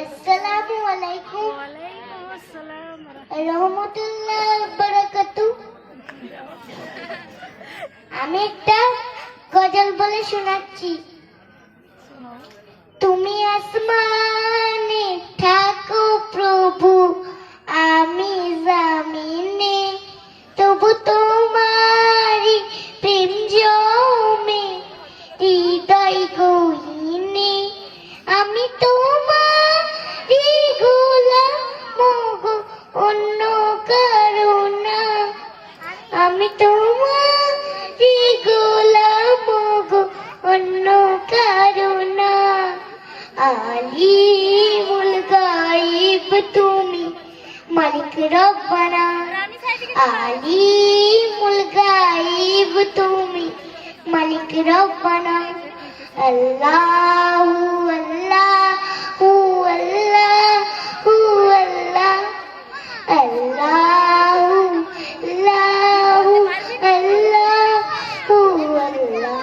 আসসালামু আলাইকুম রহমতুল্লাহ বারাকাতুহু। আমি একটা গজল বলে শোনাচ্ছি। তুমি আসমানে থাকো প্রভু, আমি জামিনে, তবু তোমারি প্রেম জমে হৃদয় গহীনে। আমি তোমারি গোলাম গো, অন্য কারো না। আমি তোমারি গোলাম গো, অন্য কারো না। আলিমুল গায়ব তুমি, মালিক রব্বানা। আলিমুল গায়ব তুমি, মালিক রব্বানা। আল্লাহু আল্লাহু আল্লাহু আল্লাহ, আল্লাহু আল্লাহু আল্লাহু আল্লাহ।